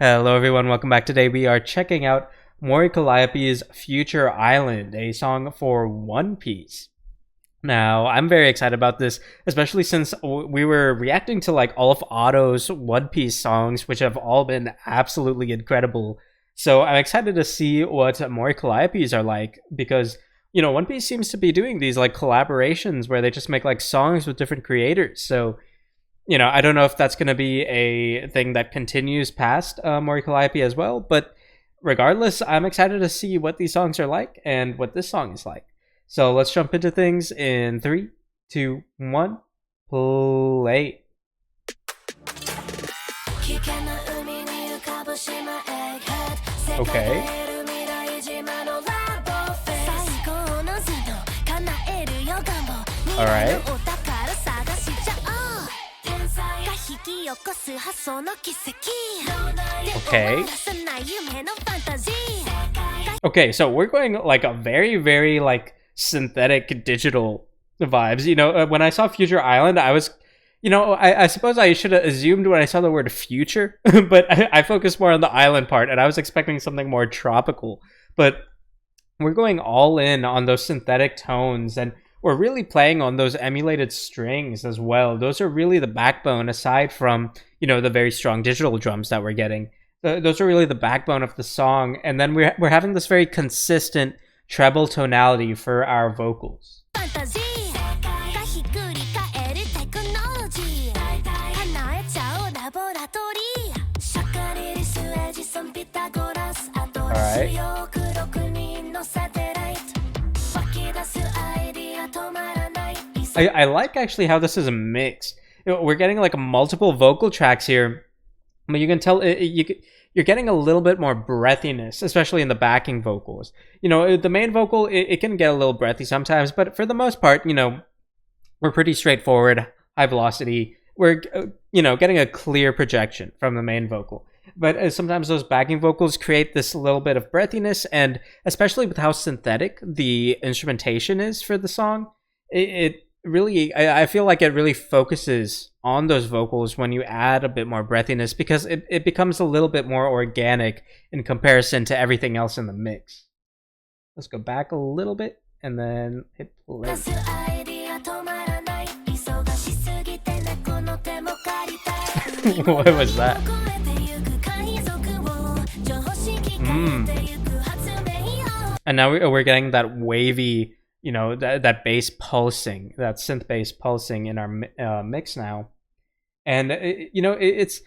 Hello everyone, welcome back. Today we are checking out Mori Calliope's Future Island, a song for One Piece. Now, I'm very excited about this, especially since we were reacting to like all of Otto's One Piece songs, which have all been absolutely incredible. So I'm excited to see what Mori Calliope's are like, because One Piece seems to be doing these like collaborations where they just make like songs with different creators. So I don't know if that's going to be a thing that continues past Mori Calliope as well, but regardless, I'm excited to see what these songs are like and what this song is like. So let's jump into things in 3, 2, 1, play. Okay. All right. Okay. Okay, so we're going like a very like synthetic digital vibes. When I saw Future Island, I was I suppose I should have assumed when I saw the word future, but I focused more on the island part, and I was expecting something more tropical. But we're going all in on those synthetic tones, and we're really playing on those emulated strings as well. Those are really the backbone, aside from the very strong digital drums that we're getting. Those are really the backbone of the song, and then we're having this very consistent treble tonality for our vocals. All right. I like actually how this is mixed. We're getting like multiple vocal tracks here, but you can tell you're getting a little bit more breathiness, especially in the backing vocals. The main vocal, it can get a little breathy sometimes, but for the most part, we're pretty straightforward, high velocity. We're getting a clear projection from the main vocal. But sometimes those backing vocals create this little bit of breathiness, and especially with how synthetic the instrumentation is for the song, it really, I feel like it really focuses on those vocals when you add a bit more breathiness, because it becomes a little bit more organic in comparison to everything else in the mix. Let's go back a little bit and then hit play. What was that? And now we're getting that wavy, that bass pulsing, that synth bass pulsing in our mix now. And it's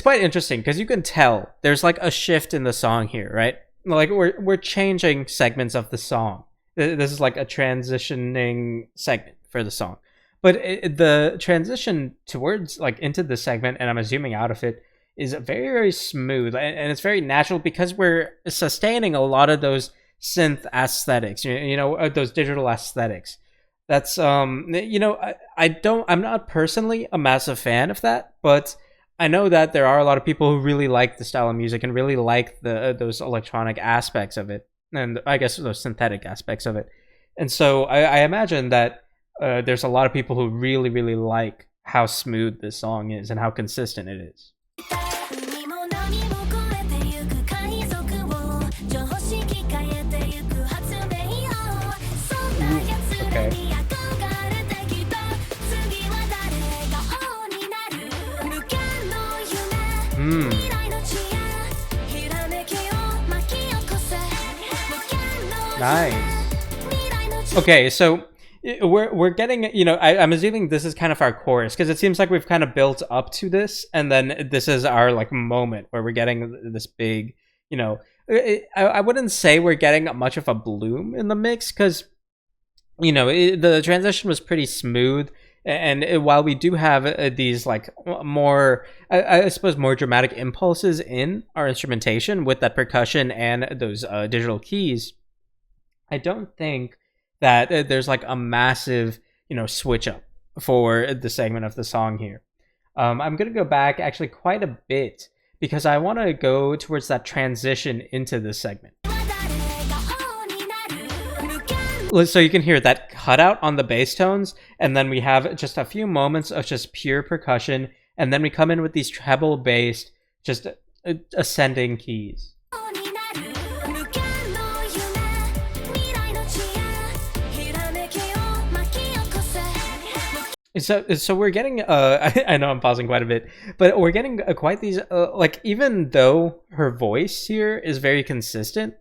quite interesting, because you can tell there's like a shift in the song here, right? Like we're changing segments of the song. This is like a transitioning segment for the song, but the transition towards like into the segment, and I'm zooming out of it, is very smooth, and it's very natural, because we're sustaining a lot of those synth aesthetics, those digital aesthetics. That's I'm not personally a massive fan of that, but I know that there are a lot of people who really like the style of music and really like those electronic aspects of it, and I guess those synthetic aspects of it. And so I imagine that there's a lot of people who really like how smooth this song is and how consistent it is. Okay. Nice. Okay, so we're getting, I'm assuming this is kind of our chorus, because it seems like we've kind of built up to this, and then this is our like moment where we're getting this big, I wouldn't say we're getting much of a bloom in the mix, because the transition was pretty smooth, and while we do have these like more, I suppose, more dramatic impulses in our instrumentation with that percussion and those digital keys, I don't think that there's like a massive switch up for the segment of the song here. I'm gonna go back actually quite a bit, because I want to go towards that transition into this segment. So you can hear that cutout on the bass tones, and then we have just a few moments of just pure percussion, and then we come in with these treble based, just ascending keys. So we're getting I know I'm pausing quite a bit, but we're getting quite these like, even though her voice here is very consistent,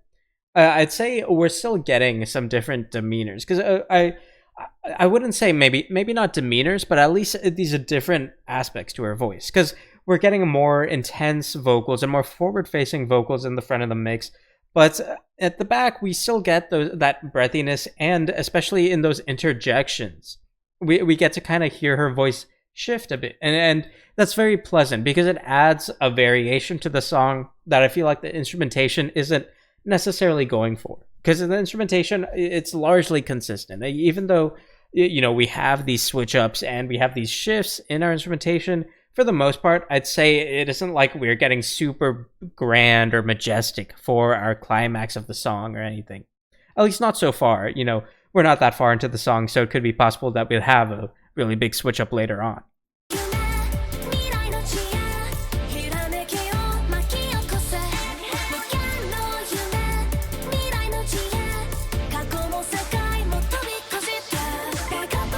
I'd say we're still getting some different demeanors, because I wouldn't say maybe not demeanors, but at least these are different aspects to her voice, because we're getting more intense vocals and more forward-facing vocals in the front of the mix, but at the back we still get that breathiness, and especially in those interjections, we get to kind of hear her voice shift a bit, and that's very pleasant, because it adds a variation to the song that I feel like the instrumentation isn't necessarily going for, because in the instrumentation it's largely consistent, even though we have these switch ups and we have these shifts in our instrumentation. For the most part, I'd say it isn't like we're getting super grand or majestic for our climax of the song or anything, at least not so far. We're not that far into the song, so it could be possible that we'll have a really big switch up later on.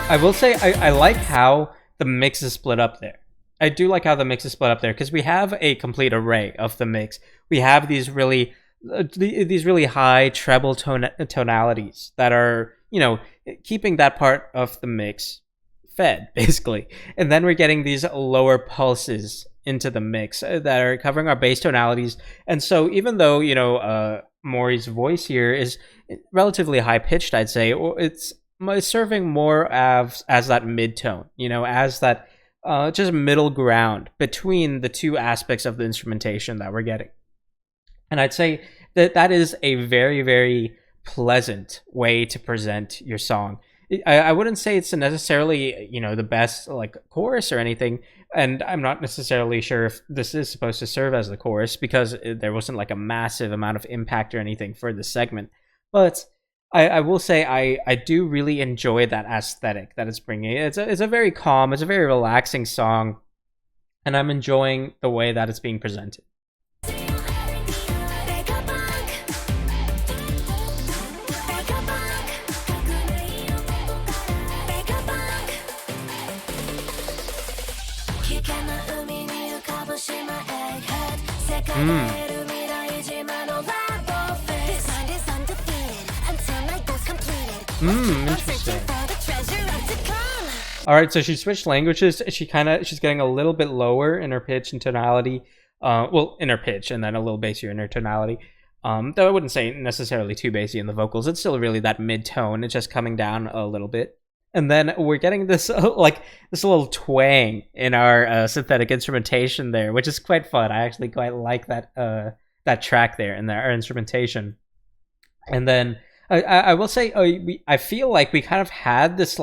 I will say I like how the mix is split up there. I do like how the mix is split up there, because we have a complete array of the mix. We have these really high treble tonalities that are, keeping that part of the mix fed, basically. And then we're getting these lower pulses into the mix that are covering our bass tonalities. And so even though, Mori's voice here is relatively high pitched, I'd say, it's serving more as that mid-tone, as that just middle ground between the two aspects of the instrumentation that we're getting. And I'd say that is a very, very pleasant way to present your song. I wouldn't say it's necessarily, the best like chorus or anything, and I'm not necessarily sure if this is supposed to serve as the chorus, because there wasn't like a massive amount of impact or anything for this segment. But I will say I do really enjoy that aesthetic that it's bringing. It's a very calm, it's a very relaxing song, and I'm enjoying the way that it's being presented. Interesting. All right, so she switched languages. She's getting a little bit lower in her pitch and tonality. In her pitch, and then a little bassier in her tonality. Though I wouldn't say necessarily too bassy in the vocals. It's still really that mid-tone. It's just coming down a little bit. And then we're getting this this little twang in our synthetic instrumentation there, which is quite fun. I actually quite like that track there in our instrumentation. And then I will say I feel like we kind of had this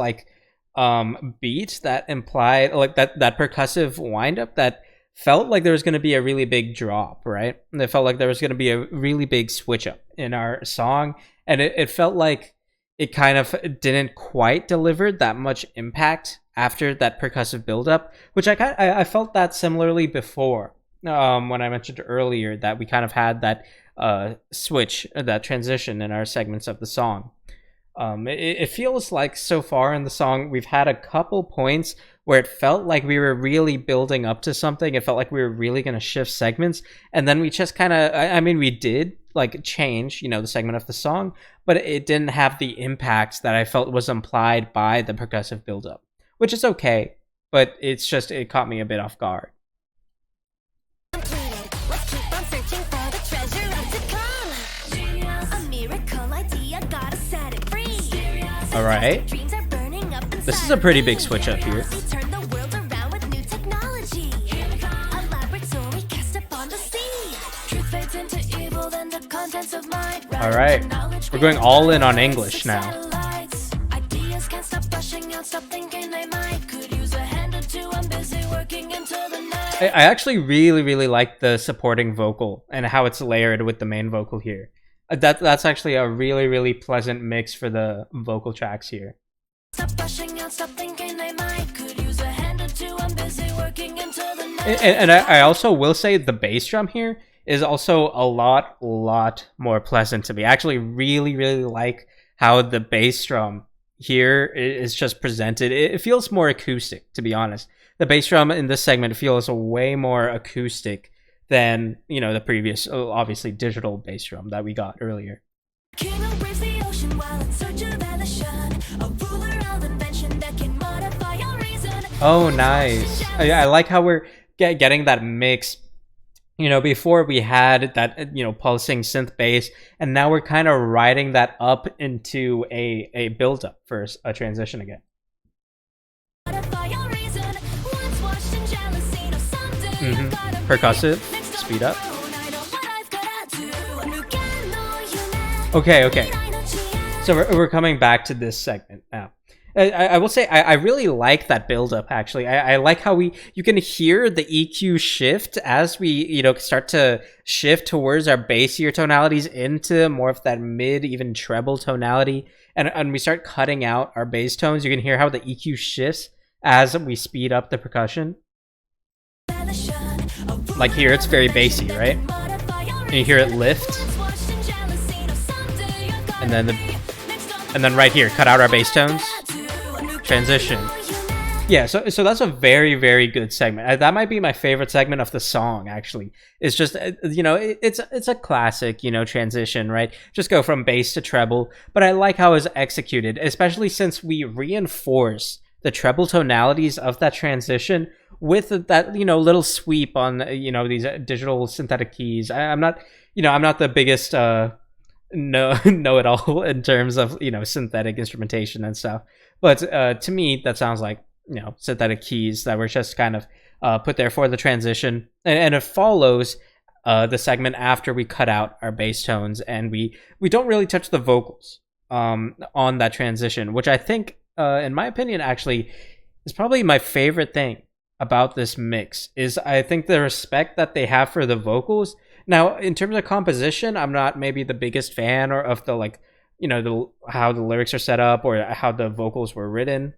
beat that implied that percussive windup that felt like there was going to be a really big drop, right? And it felt like there was going to be a really big switch up in our song, and it felt like it kind of didn't quite deliver that much impact after that percussive buildup, which I felt that similarly before, when I mentioned earlier that we kind of had that switch, that transition in our segments of the song. It feels like so far in the song we've had a couple points where it felt like we were really building up to something. It felt like we were really going to shift segments, and then we just kind of, we did change, the segment of the song, but it didn't have the impact that I felt was implied by the percussive buildup, which is okay, but it caught me a bit off guard. All right, this is a pretty big switch up here. All right, we're going all in on English now. I actually really like the supporting vocal and how it's layered with the main vocal here. That's actually a really pleasant mix for the vocal tracks here. And I also will say the bass drum here is also a lot more pleasant to me. I actually really like how the bass drum here is just presented. It feels more acoustic, to be honest. The bass drum in this segment feels way more acoustic than, you know, the previous, obviously, digital bass drum that we got earlier. Oh, nice. I like how we're getting that mix. You know, before we had that, you know, pulsing synth bass, and now we're kind of riding that up into a build-up for a transition again. Percussive, speed up. Okay. So we're coming back to this segment now. I will say I really like that build-up, actually. I like how you can hear the EQ shift as we, you know, start to shift towards our bassier tonalities into more of that mid, even treble tonality. And we start cutting out our bass tones. You can hear how the EQ shifts as we speed up the percussion. Like here, it's very bassy, right? And you hear it lift. And then right here, cut out our bass tones. Transition. Yeah, so that's a very good segment. That might be my favorite segment of the song, actually. It's just, you know, it's a classic, you know, transition, right? Just go from bass to treble. But I like how it's executed, especially since we reinforce the treble tonalities of that transition with that, you know, little sweep on, you know, these digital synthetic keys. I'm not the biggest know-it-all in terms of, you know, synthetic instrumentation and stuff. But to me, that sounds like, you know, synthetic keys that were just kind of put there for the transition. And it follows the segment after we cut out our bass tones, and we don't really touch the vocals on that transition, which I think, in my opinion, actually is probably my favorite thing about this mix. Is I think the respect that they have for the vocals. Now, in terms of composition, I'm not maybe the biggest fan or of the, like, you know, how the lyrics are set up or how the vocals were written.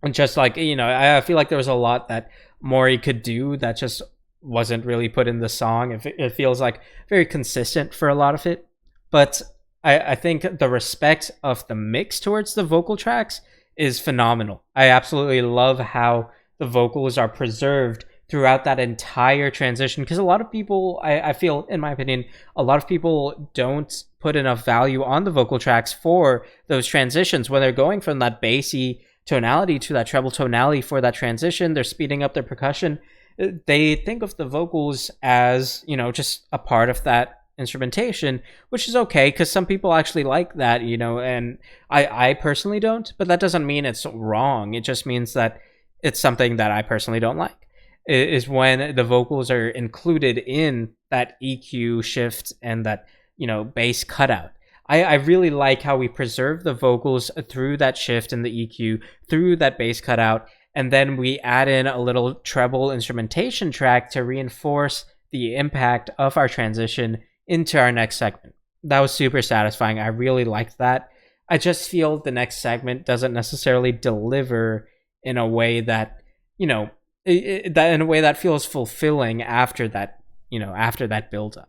And just like, you know, I feel like there was a lot that Mori could do that just wasn't really put in the song. It feels like very consistent for a lot of it. But I think the respect of the mix towards the vocal tracks is phenomenal. I absolutely love how the vocals are preserved throughout that entire transition, because a lot of people, I feel, in my opinion, a lot of people don't put enough value on the vocal tracks for those transitions. When they're going from that bassy tonality to that treble tonality for that transition, they're speeding up their percussion. They think of the vocals as, you know, just a part of that instrumentation, which is okay, because some people actually like that, you know, and I personally don't, but that doesn't mean it's wrong. It just means that it's something that I personally don't like, is when the vocals are included in that EQ shift and that, you know, bass cutout. I really like how we preserve the vocals through that shift in the EQ, through that bass cutout, and then we add in a little treble instrumentation track to reinforce the impact of our transition into our next segment. That was super satisfying. I really liked that. I just feel the next segment doesn't necessarily deliver in a way that, you know, that in a way that feels fulfilling after that, you know, after that build up.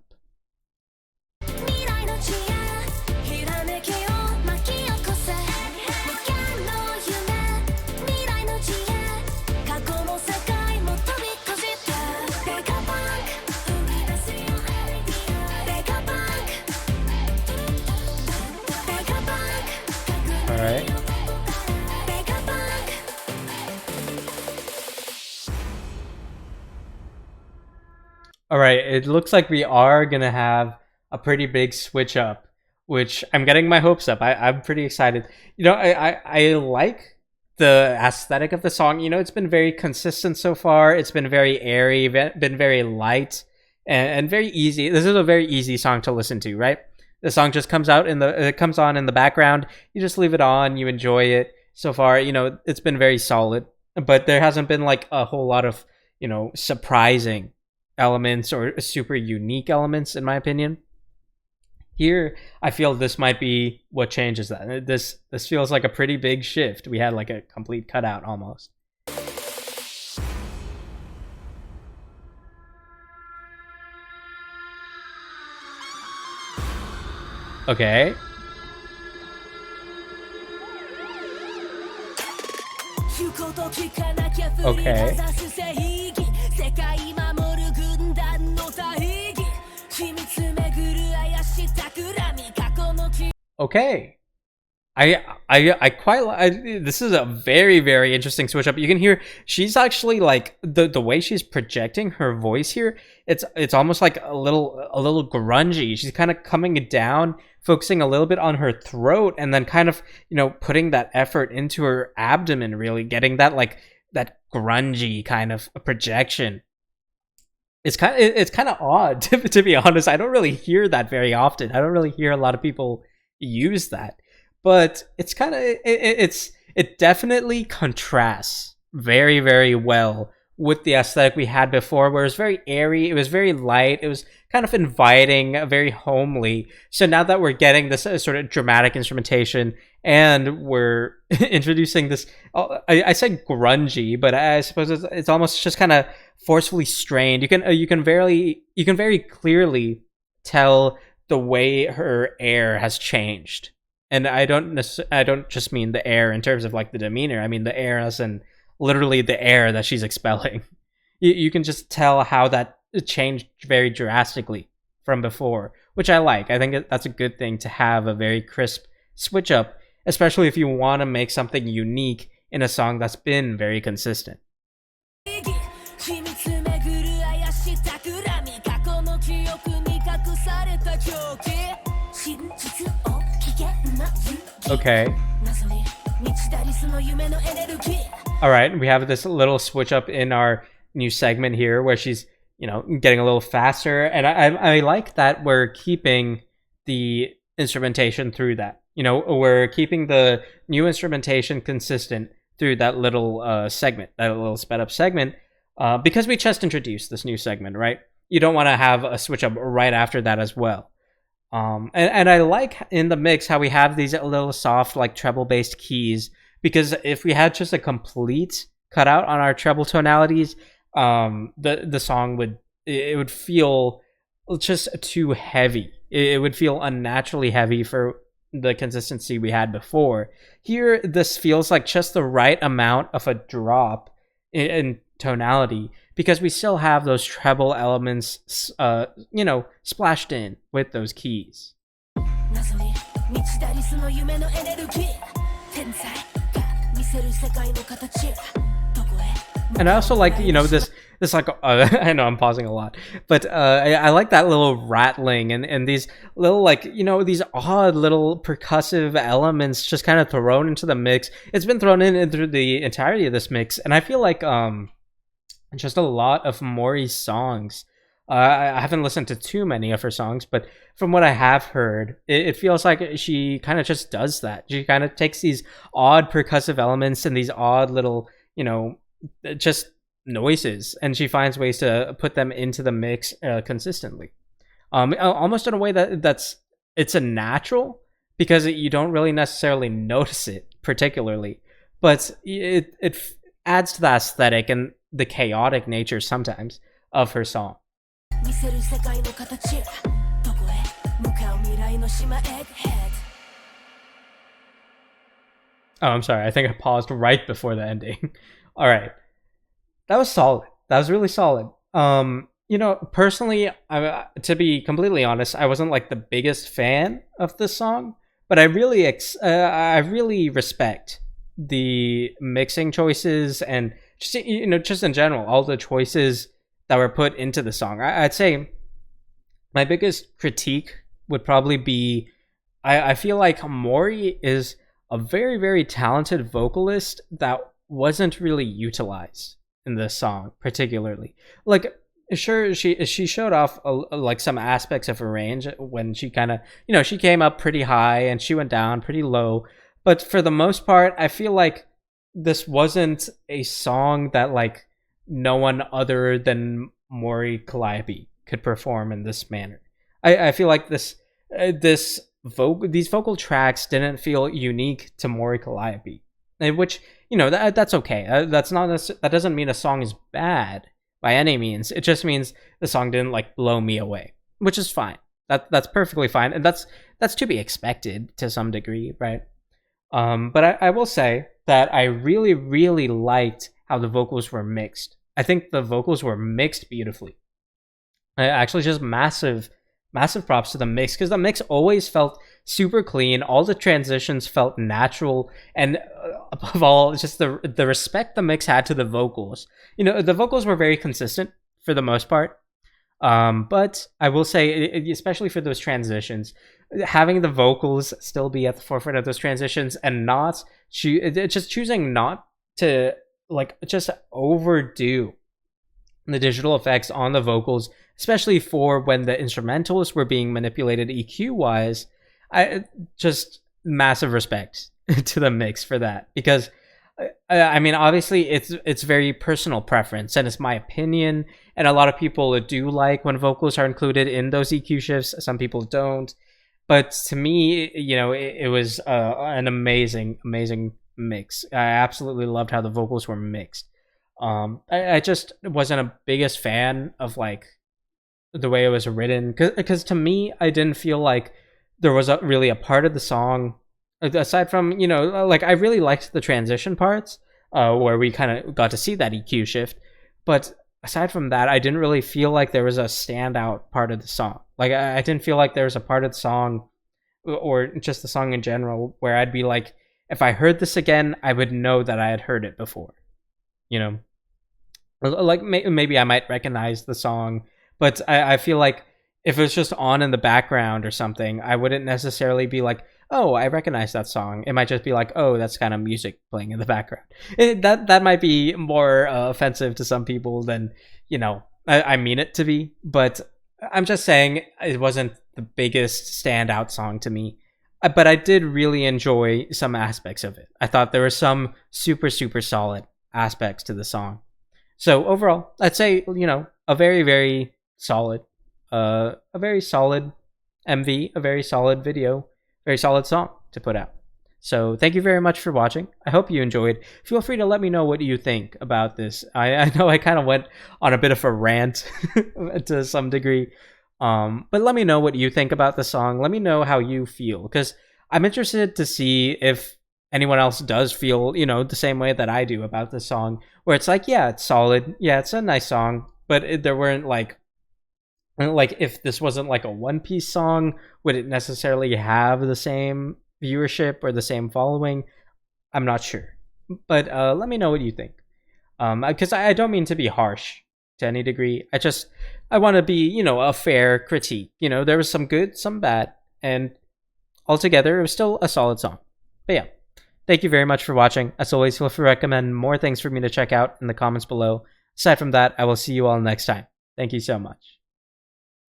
All right. All right, it looks like we are going to have a pretty big switch up, which I'm getting my hopes up. I'm pretty excited. You know, I like the aesthetic of the song. You know, it's been very consistent so far. It's been very airy, been very light, and very easy. This is a very easy song to listen to, right? The song just comes on in the background. You just leave it on, you enjoy it. So far, you know, it's been very solid, but there hasn't been like a whole lot of, you know, surprising elements or super unique elements, in my opinion. Here, I feel this might be what changes that. This feels like a pretty big shift. We had like a complete cutout almost. Okay. Okay. Okay. I quite this is a very interesting switch up. You can hear she's actually like the way she's projecting her voice here. It's almost like a little grungy. She's kind of coming down, focusing a little bit on her throat, and then kind of putting that effort into her abdomen. Really getting that like that grungy kind of projection. It's kind of odd to be honest. I don't really hear that very often. I don't really hear a lot of people use that. But it's kind of it definitely contrasts very well with the aesthetic we had before, where it was very airy, it was very light, it was kind of inviting, very homely. So now that we're getting this sort of dramatic instrumentation, and we're introducing this, I said grungy, but I suppose it's almost just kind of forcefully strained. You can very clearly tell the way her air has changed. And I don't just mean the air in terms of like the demeanor. I mean the air as in literally the air that she's expelling. You can just tell how that changed very drastically from before, which I like. I think that's a good thing to have a very crisp switch up, especially if you want to make something unique in a song that's been very consistent. Okay. All right, we have this little switch up in our new segment here where she's, getting a little faster, and I like that we're keeping the instrumentation through that. We're keeping the new instrumentation consistent through that little segment, that little sped up segment, because we just introduced this new segment, right? You don't want to have a switch up right after that as well. And I like in the mix how we have these little soft like treble based keys, because if we had just a complete cutout on our treble tonalities, the song would feel just too heavy. It would feel unnaturally heavy for the consistency we had before. Here, this feels like just the right amount of a drop in tonality, because we still have those treble elements, splashed in with those keys. And I also like, this like, I know I'm pausing a lot, but I like that little rattling and these little like, these odd little percussive elements just kind of thrown into the mix. It's been thrown in through the entirety of this mix, and I feel like just a lot of Mori's songs. I haven't listened to too many of her songs, but from what I have heard, it feels like she kind of just does that. She kind of takes these odd percussive elements and these odd little, just noises, and she finds ways to put them into the mix consistently. Almost in a way it's a natural, because you don't really necessarily notice it particularly, but it adds to the aesthetic and the chaotic nature sometimes of her song. Oh, I'm sorry. I think I paused right before the ending. All right. That was solid. That was really solid. Personally, to be completely honest, I wasn't like the biggest fan of this song, but I really respect the mixing choices and just in general, all the choices that were put into the song. I'd say my biggest critique would probably be, I feel like Mori is a very talented vocalist that wasn't really utilized in this song particularly. Like, sure, she showed off like some aspects of her range when she kind of, she came up pretty high and she went down pretty low, but for the most part, I feel like this wasn't a song that like no one other than Mori Calliope could perform in this manner. I feel like these vocal tracks didn't feel unique to Mori Calliope, which that's okay. That doesn't mean a song is bad by any means. It just means the song didn't like blow me away, which is fine. That's perfectly fine, and that's that's to be expected to some degree, right? But I will say that I really, really liked how the vocals were mixed. I think the vocals were mixed beautifully. Actually, just massive, massive props to the mix, because the mix always felt super clean. All the transitions felt natural, and above all, just the respect the mix had to the vocals. You know, the vocals were very consistent for the most part. But I will say, especially for those transitions, having the vocals still be at the forefront of those transitions and not just choosing not to like just overdo the digital effects on the vocals, especially for when the instrumentals were being manipulated EQ wise. I just massive respect to the mix for that, because I mean, obviously it's very personal preference and it's my opinion, and a lot of people do like when vocals are included in those EQ shifts. Some people don't, but to me, you know, it was an amazing, amazing mix. I absolutely loved how the vocals were mixed. I just wasn't a biggest fan of like the way it was written, because to me, I didn't feel like there was really a part of the song aside from, you know, like I really liked the transition parts where we kind of got to see that EQ shift, but aside from that, I didn't really feel like there was a standout part of the song. Like I didn't feel like there was a part of the song or just the song in general where I'd be like, if I heard this again, I would know that I had heard it before, you know. Like maybe I might recognize the song, but I feel like if it was just on in the background or something, I wouldn't necessarily be like, oh, I recognize that song. It might just be like, oh, that's kind of music playing in the background. That might be more offensive to some people than, you know, I mean it to be. But I'm just saying it wasn't the biggest standout song to me. But I did really enjoy some aspects of it. I thought there were some super, super solid aspects to the song. So overall, I'd say, you know, a very, very solid, a very solid MV, a very solid video, very solid song to put out. So thank you very much for watching. I hope you enjoyed. Feel free to let me know what you think about this. I know I kind of went on a bit of a rant to some degree, but let me know what you think about the song. Let me know how you feel, because I'm interested to see if anyone else does feel, you know, the same way that I do about the song, where it's like, yeah, it's solid, yeah, it's a nice song, but there weren't like if this wasn't like a One Piece song, would it necessarily have the same viewership or the same following? I'm not sure, but let me know what you think, because I don't mean to be harsh to any degree. I want to be, you know, a fair critique. You know, there was some good, some bad, and altogether it was still a solid song. But yeah, thank you very much for watching. As always, feel free to recommend more things for me to check out in the comments below. Aside from that, I will see you all next time. Thank you so much.